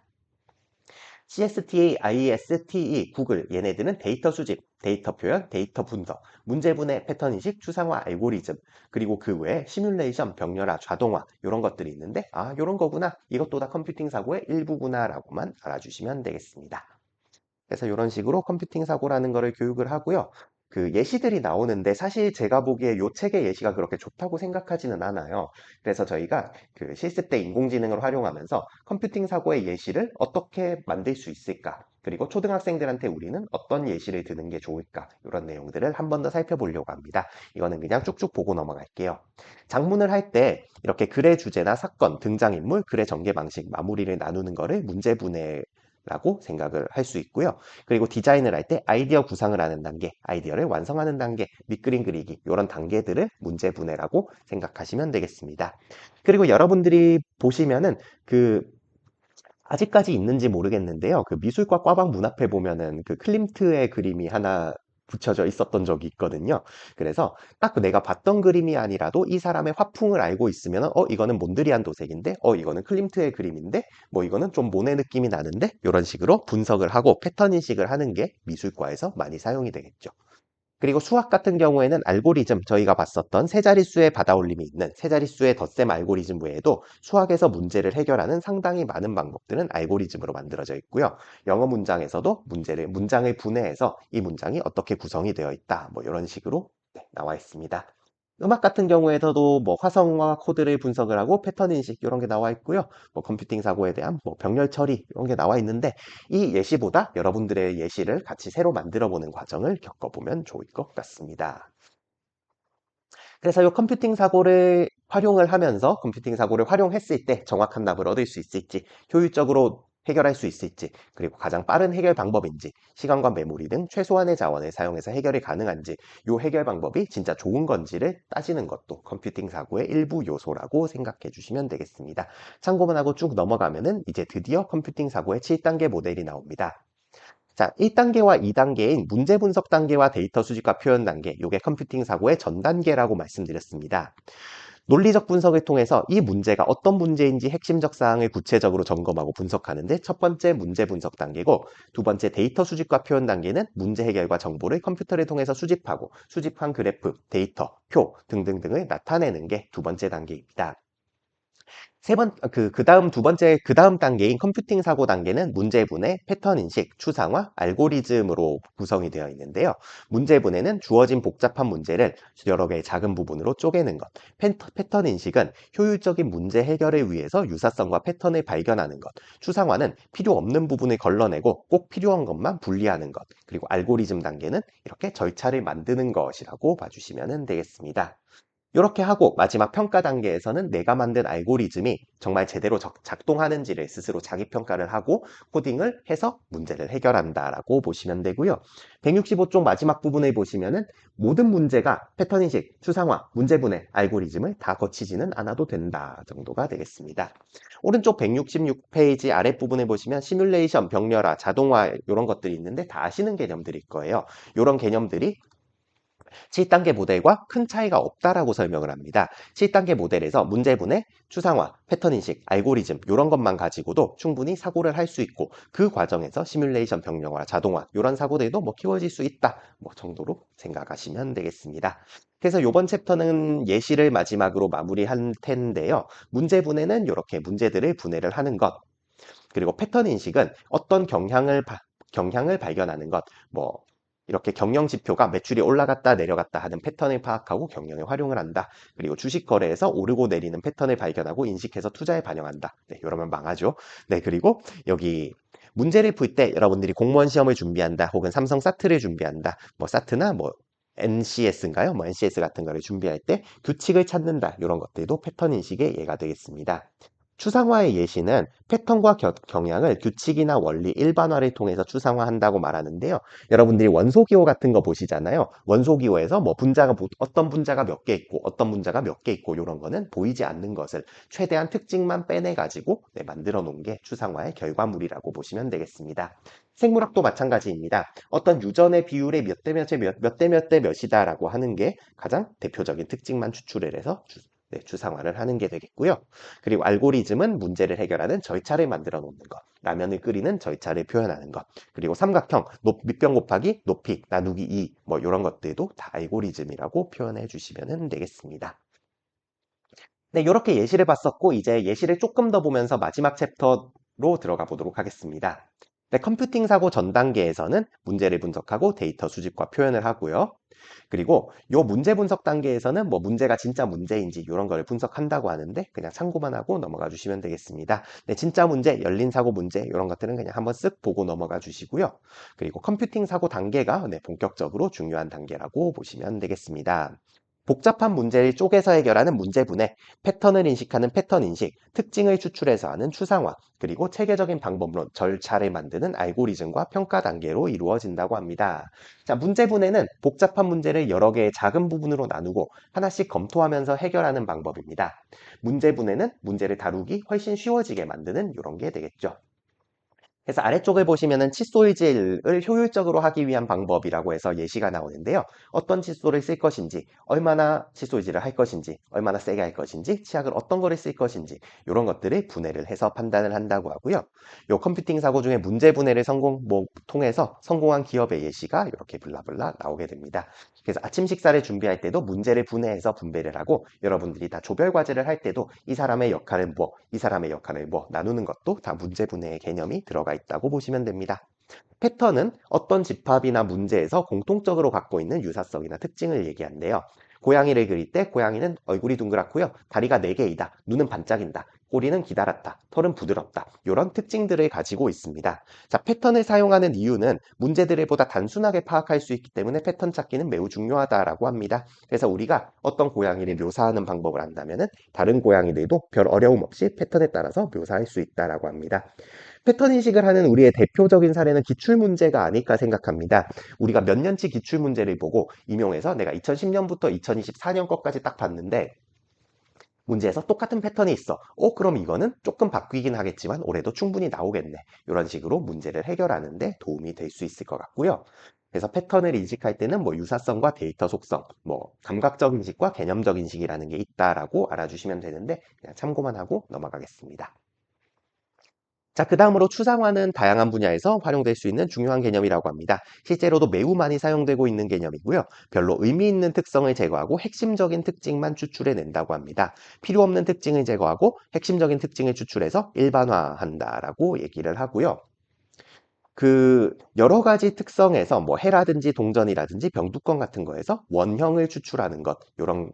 CSTA, ISTE, 구글 얘네들은 데이터 수집, 데이터 표현, 데이터 분석, 문제 분해, 패턴 인식, 추상화, 알고리즘 그리고 그 외에 시뮬레이션, 병렬화, 자동화 이런 것들이 있는데 이런 거구나, 이것도 다 컴퓨팅 사고의 일부구나 라고만 알아주시면 되겠습니다. 그래서 이런 식으로 컴퓨팅 사고라는 거를 교육을 하고요. 그 예시들이 나오는데 사실 제가 보기에 이 책의 예시가 그렇게 좋다고 생각하지는 않아요. 그래서 저희가 그 실습 때 인공지능을 활용하면서 컴퓨팅 사고의 예시를 어떻게 만들 수 있을까? 그리고 초등학생들한테 우리는 어떤 예시를 드는 게 좋을까? 이런 내용들을 한 번 더 살펴보려고 합니다. 이거는 그냥 쭉쭉 보고 넘어갈게요. 작문을 할 때 이렇게 글의 주제나 사건, 등장인물, 글의 전개 방식, 마무리를 나누는 거를 문제분해 라고 생각을 할 수 있고요. 그리고 디자인을 할 때 아이디어 구상을 하는 단계, 아이디어를 완성하는 단계, 밑그림 그리기 이런 단계들을 문제 분해라고 생각하시면 되겠습니다. 그리고 여러분들이 보시면은 그 아직까지 있는지 모르겠는데요. 그 미술과 과방 문 앞에 보면은 그 클림트의 그림이 하나 붙여져 있었던 적이 있거든요. 그래서 딱 내가 봤던 그림이 아니라도 이 사람의 화풍을 알고 있으면 이거는 몬드리안 도색인데 이거는 클림트의 그림인데 뭐 이거는 좀 모네 느낌이 나는데 이런 식으로 분석을 하고 패턴 인식을 하는 게 미술과에서 많이 사용이 되겠죠. 그리고 수학 같은 경우에는 알고리즘, 저희가 봤었던 세 자릿수의 받아올림이 있는 세 자릿수의 덧셈 알고리즘 외에도 수학에서 문제를 해결하는 상당히 많은 방법들은 알고리즘으로 만들어져 있고요. 영어 문장에서도 문장을 분해해서 이 문장이 어떻게 구성이 되어 있다, 뭐 이런 식으로 나와 있습니다. 음악 같은 경우에서도 뭐 화성과 코드를 분석을 하고 패턴 인식 이런 게 나와 있고요. 뭐 컴퓨팅 사고에 대한 뭐 병렬 처리 이런 게 나와 있는데 이 예시보다 여러분들의 예시를 같이 새로 만들어 보는 과정을 겪어보면 좋을 것 같습니다. 그래서 이 컴퓨팅 사고를 활용을 하면서 컴퓨팅 사고를 활용했을 때 정확한 답을 얻을 수 있을지, 효율적으로 해결할 수 있을지, 그리고 가장 빠른 해결 방법인지, 시간과 메모리 등 최소한의 자원을 사용해서 해결이 가능한지, 이 해결 방법이 진짜 좋은 건지를 따지는 것도 컴퓨팅 사고의 일부 요소라고 생각해 주시면 되겠습니다. 참고만 하고 쭉 넘어가면은 이제 드디어 컴퓨팅 사고의 7단계 모델이 나옵니다. 자, 1단계와 2단계인 문제 분석 단계와 데이터 수집과 표현 단계, 요게 컴퓨팅 사고의 전 단계라고 말씀드렸습니다. 논리적 분석을 통해서 이 문제가 어떤 문제인지 핵심적 사항을 구체적으로 점검하고 분석하는데 첫 번째 문제 분석 단계고, 두 번째 데이터 수집과 표현 단계는 문제 해결과 정보를 컴퓨터를 통해서 수집하고 수집한 그래프, 데이터, 표 등등등을 나타내는 게 두 번째 단계입니다. 그 다음 단계인 컴퓨팅 사고 단계는 문제분해, 패턴 인식, 추상화, 알고리즘으로 구성이 되어 있는데요. 문제분해는 주어진 복잡한 문제를 여러 개의 작은 부분으로 쪼개는 것. 패턴 인식은 효율적인 문제 해결을 위해서 유사성과 패턴을 발견하는 것. 추상화는 필요 없는 부분을 걸러내고 꼭 필요한 것만 분리하는 것. 그리고 알고리즘 단계는 이렇게 절차를 만드는 것이라고 봐주시면 되겠습니다. 이렇게 하고 마지막 평가 단계에서는 내가 만든 알고리즘이 정말 제대로 작동하는지를 스스로 자기 평가를 하고 코딩을 해서 문제를 해결한다라고 보시면 되고요. 165쪽 마지막 부분을 보시면은 모든 문제가 패턴 인식, 추상화, 문제분해, 알고리즘을 다 거치지는 않아도 된다 정도가 되겠습니다. 오른쪽 166페이지 아랫부분에 보시면 시뮬레이션, 병렬화, 자동화 이런 것들이 있는데 다 아시는 개념들일 거예요. 이런 개념들이 7단계 모델과 큰 차이가 없다라고 설명을 합니다. 7단계 모델에서 문제분해, 추상화, 패턴 인식, 알고리즘 이런 것만 가지고도 충분히 사고를 할 수 있고 그 과정에서 시뮬레이션 병력화, 자동화 이런 사고들도 뭐 키워질 수 있다 뭐 정도로 생각하시면 되겠습니다. 그래서 이번 챕터는 예시를 마지막으로 마무리할 텐데요. 문제분해는 이렇게 문제들을 분해를 하는 것, 그리고 패턴 인식은 어떤 경향을 발견하는 것, 뭐 이렇게 경영 지표가 매출이 올라갔다 내려갔다 하는 패턴을 파악하고 경영에 활용을 한다. 그리고 주식 거래에서 오르고 내리는 패턴을 발견하고 인식해서 투자에 반영한다. 네, 이러면 망하죠. 네, 그리고 여기 문제를 풀 때 여러분들이 공무원 시험을 준비한다, 혹은 삼성 사트를 준비한다, 뭐 사트나 뭐 NCS인가요? 뭐 NCS 같은 거를 준비할 때 규칙을 찾는다. 이런 것들도 패턴 인식의 예가 되겠습니다. 추상화의 예시는 패턴과 경향을 규칙이나 원리, 일반화를 통해서 추상화한다고 말하는데요. 여러분들이 원소기호 같은 거 보시잖아요. 원소기호에서 뭐 어떤 분자가 몇 개 있고 어떤 분자가 몇 개 있고 이런 거는 보이지 않는 것을 최대한 특징만 빼내 가지고 만들어 놓은 게 추상화의 결과물이라고 보시면 되겠습니다. 생물학도 마찬가지입니다. 어떤 유전의 비율의 몇 대 몇 대 몇이다라고 하는 게 가장 대표적인 특징만 추출을 해서 추상화를 하는 게 되겠고요. 그리고 알고리즘은 문제를 해결하는 절차를 만들어 놓는 것, 라면을 끓이는 절차를 표현하는 것, 그리고 삼각형, 밑변 곱하기 높이 나누기 2, 뭐 이런 것들도 다 알고리즘이라고 표현해 주시면 되겠습니다. 네, 이렇게 예시를 봤었고 이제 예시를 조금 더 보면서 마지막 챕터로 들어가 보도록 하겠습니다. 네, 컴퓨팅 사고 전 단계에서는 문제를 분석하고 데이터 수집과 표현을 하고요. 그리고 요 문제 분석 단계에서는 뭐 문제가 진짜 문제인지 이런 걸 분석한다고 하는데 그냥 참고만 하고 넘어가 주시면 되겠습니다. 네, 진짜 문제, 열린 사고 문제 이런 것들은 그냥 한번 쓱 보고 넘어가 주시고요. 그리고 컴퓨팅 사고 단계가 본격적으로 중요한 단계라고 보시면 되겠습니다. 복잡한 문제를 쪼개서 해결하는 문제분해, 패턴을 인식하는 패턴 인식, 특징을 추출해서 하는 추상화, 그리고 체계적인 방법론, 절차를 만드는 알고리즘과 평가 단계로 이루어진다고 합니다. 자, 문제분해는 복잡한 문제를 여러 개의 작은 부분으로 나누고 하나씩 검토하면서 해결하는 방법입니다. 문제분해는 문제를 다루기 훨씬 쉬워지게 만드는 이런 게 되겠죠. 그래서 아래쪽을 보시면은 칫솔질을 효율적으로 하기 위한 방법이라고 해서 예시가 나오는데요. 어떤 칫솔을 쓸 것인지, 얼마나 칫솔질을 할 것인지, 얼마나 세게 할 것인지, 치약을 어떤 거를 쓸 것인지 이런 것들을 분해를 해서 판단을 한다고 하고요. 요 컴퓨팅 사고 중에 문제 분해를 통해서 성공한 기업의 예시가 이렇게 블라블라 나오게 됩니다. 그래서 아침 식사를 준비할 때도 문제를 분해해서 분배를 하고 여러분들이 다 조별 과제를 할 때도 이 사람의 역할은 뭐, 이 사람의 역할을 뭐 나누는 것도 다 문제 분해의 개념이 들어가 있다고 보시면 됩니다. 패턴은 어떤 집합이나 문제에서 공통적으로 갖고 있는 유사성이나 특징을 얘기한대요. 고양이를 그릴 때 고양이는 얼굴이 동그랗고요. 다리가 4개이다. 눈은 반짝인다. 꼬리는 기다랗다. 털은 부드럽다. 이런 특징들을 가지고 있습니다. 자, 패턴을 사용하는 이유는 문제들을 보다 단순하게 파악할 수 있기 때문에 패턴 찾기는 매우 중요하다라고 합니다. 그래서 우리가 어떤 고양이를 묘사하는 방법을 안다면 다른 고양이들도 별 어려움 없이 패턴에 따라서 묘사할 수 있다라고 합니다. 패턴 인식을 하는 우리의 대표적인 사례는 기출문제가 아닐까 생각합니다. 우리가 몇 년치 기출문제를 보고 임용해서 내가 2010년부터 2024년 것까지 딱 봤는데 문제에서 똑같은 패턴이 있어. 그럼 이거는 조금 바뀌긴 하겠지만 올해도 충분히 나오겠네. 이런 식으로 문제를 해결하는 데 도움이 될 수 있을 것 같고요. 그래서 패턴을 인식할 때는 뭐 유사성과 데이터 속성, 뭐 감각적 인식과 개념적 인식이라는 게 있다라고 알아주시면 되는데 그냥 참고만 하고 넘어가겠습니다. 자, 그 다음으로 추상화는 다양한 분야에서 활용될 수 있는 중요한 개념이라고 합니다. 실제로도 매우 많이 사용되고 있는 개념이고요. 별로 의미 있는 특성을 제거하고 핵심적인 특징만 추출해낸다고 합니다. 필요 없는 특징을 제거하고 핵심적인 특징을 추출해서 일반화한다라고 얘기를 하고요. 그 여러 가지 특성에서 뭐 해라든지 동전이라든지 병뚜껑 같은 거에서 원형을 추출하는 것, 이런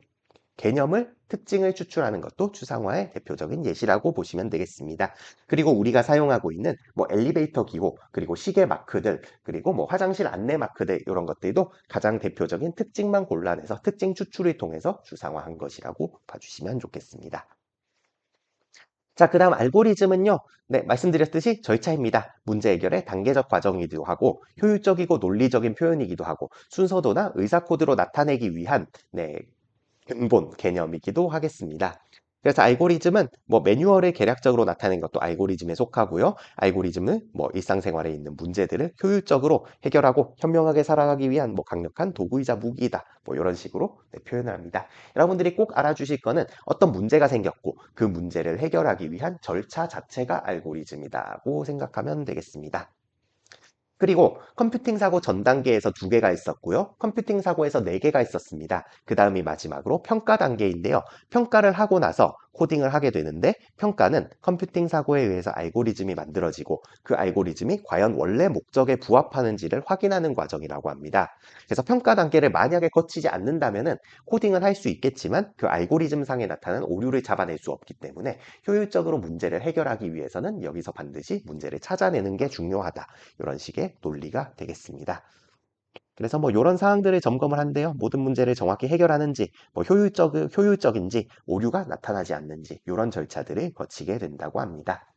개념을, 특징을 추출하는 것도 추상화의 대표적인 예시라고 보시면 되겠습니다. 그리고 우리가 사용하고 있는 뭐 엘리베이터 기호, 그리고 시계 마크들, 그리고 뭐 화장실 안내 마크들 이런 것들도 가장 대표적인 특징만 골라내서 특징 추출을 통해서 추상화한 것이라고 봐주시면 좋겠습니다. 자, 그 다음 알고리즘은요. 네, 말씀드렸듯이 절차입니다. 문제 해결의 단계적 과정이기도 하고 효율적이고 논리적인 표현이기도 하고 순서도나 의사 코드로 나타내기 위한 근본 개념이기도 하겠습니다. 그래서 알고리즘은 뭐 매뉴얼을 개략적으로 나타낸 것도 알고리즘에 속하고요. 알고리즘은 뭐 일상생활에 있는 문제들을 효율적으로 해결하고 현명하게 살아가기 위한 뭐 강력한 도구이자 무기이다. 뭐 이런 식으로 표현을 합니다. 여러분들이 꼭 알아주실 거는 어떤 문제가 생겼고 그 문제를 해결하기 위한 절차 자체가 알고리즘이다고 생각하면 되겠습니다. 그리고 컴퓨팅 사고 전 단계에서 2개가 있었고요. 컴퓨팅 사고에서 4개가 있었습니다. 그 다음이 마지막으로 평가 단계인데요. 평가를 하고 나서 코딩을 하게 되는데 평가는 컴퓨팅 사고에 의해서 알고리즘이 만들어지고 그 알고리즘이 과연 원래 목적에 부합하는지를 확인하는 과정이라고 합니다. 그래서 평가 단계를 만약에 거치지 않는다면 코딩을 할 수 있겠지만 그 알고리즘 상에 나타난 오류를 잡아낼 수 없기 때문에 효율적으로 문제를 해결하기 위해서는 여기서 반드시 문제를 찾아내는 게 중요하다. 이런 식의 논리가 되겠습니다. 그래서 뭐 이런 사항들을 점검을 한대요. 모든 문제를 정확히 해결하는지, 뭐 효율적인지, 오류가 나타나지 않는지 이런 절차들을 거치게 된다고 합니다.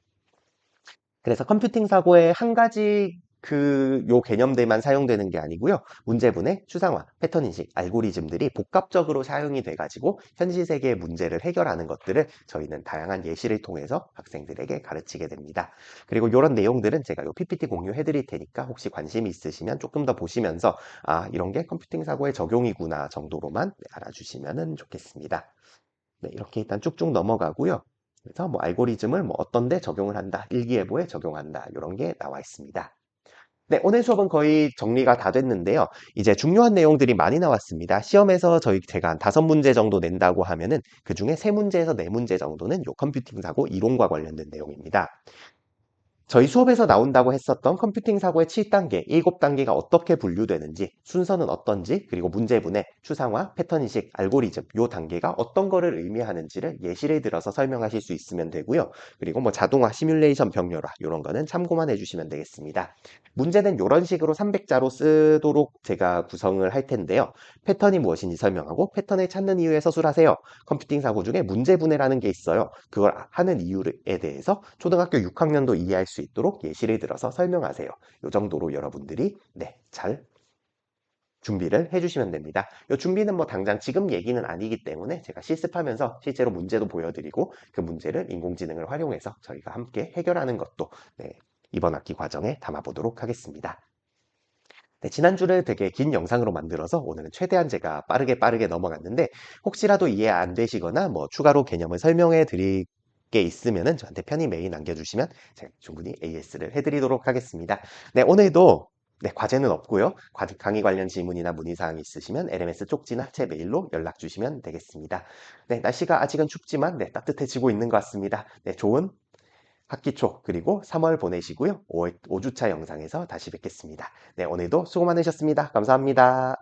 그래서 컴퓨팅 사고의 한 가지 요 개념들만 사용되는 게 아니고요. 문제분해, 추상화, 패턴 인식, 알고리즘들이 복합적으로 사용이 돼가지고 현실 세계의 문제를 해결하는 것들을 저희는 다양한 예시를 통해서 학생들에게 가르치게 됩니다. 그리고 이런 내용들은 제가 요 PPT 공유해 드릴 테니까 혹시 관심이 있으시면 조금 더 보시면서 이런 게 컴퓨팅 사고의 적용이구나 정도로만 알아주시면 좋겠습니다. 네, 이렇게 일단 쭉쭉 넘어가고요. 그래서 뭐 알고리즘을 뭐 어떤 데 적용을 한다, 일기예보에 적용한다, 이런 게 나와 있습니다. 네, 오늘 수업은 거의 정리가 다 됐는데요. 이제 중요한 내용들이 많이 나왔습니다. 시험에서 제가 한 5문제 정도 낸다고 하면은 그 중에 3문제에서 4문제 정도는 요 컴퓨팅 사고 이론과 관련된 내용입니다. 저희 수업에서 나온다고 했었던 컴퓨팅 사고의 7단계, 7단계가 어떻게 분류되는지, 순서는 어떤지, 그리고 문제분해, 추상화, 패턴인식, 알고리즘, 요 단계가 어떤 거를 의미하는지를 예시를 들어서 설명하실 수 있으면 되고요. 그리고 뭐 자동화, 시뮬레이션, 병렬화, 이런 거는 참고만 해주시면 되겠습니다. 문제는 이런 식으로 300자로 쓰도록 제가 구성을 할 텐데요. 패턴이 무엇인지 설명하고 패턴을 찾는 이유에 서술하세요. 컴퓨팅 사고 중에 문제분해라는 게 있어요. 그걸 하는 이유에 대해서 초등학교 6학년도 이해할 수 있도록 예시를 들어서 설명하세요. 이 정도로 여러분들이 잘 준비를 해주시면 됩니다. 이 준비는 뭐 당장 지금 얘기는 아니기 때문에 제가 실습하면서 실제로 문제도 보여드리고 그 문제를 인공지능을 활용해서 저희가 함께 해결하는 것도 이번 학기 과정에 담아보도록 하겠습니다. 네, 지난주를 되게 긴 영상으로 만들어서 오늘은 최대한 제가 빠르게 넘어갔는데 혹시라도 이해 안 되시거나 뭐 추가로 개념을 설명해 드릴 게 있으면은 저한테 편히 메일 남겨주시면 제가 충분히 AS를 해드리도록 하겠습니다. 네, 오늘도 네, 과제는 없고요. 강의 관련 질문이나 문의사항이 있으시면 LMS 쪽지나 제 메일로 연락 주시면 되겠습니다. 네, 날씨가 아직은 춥지만 네, 따뜻해지고 있는 것 같습니다. 네, 좋은 학기 초 그리고 3월 보내시고요. 5주차 영상에서 다시 뵙겠습니다. 네, 오늘도 수고 많으셨습니다. 감사합니다.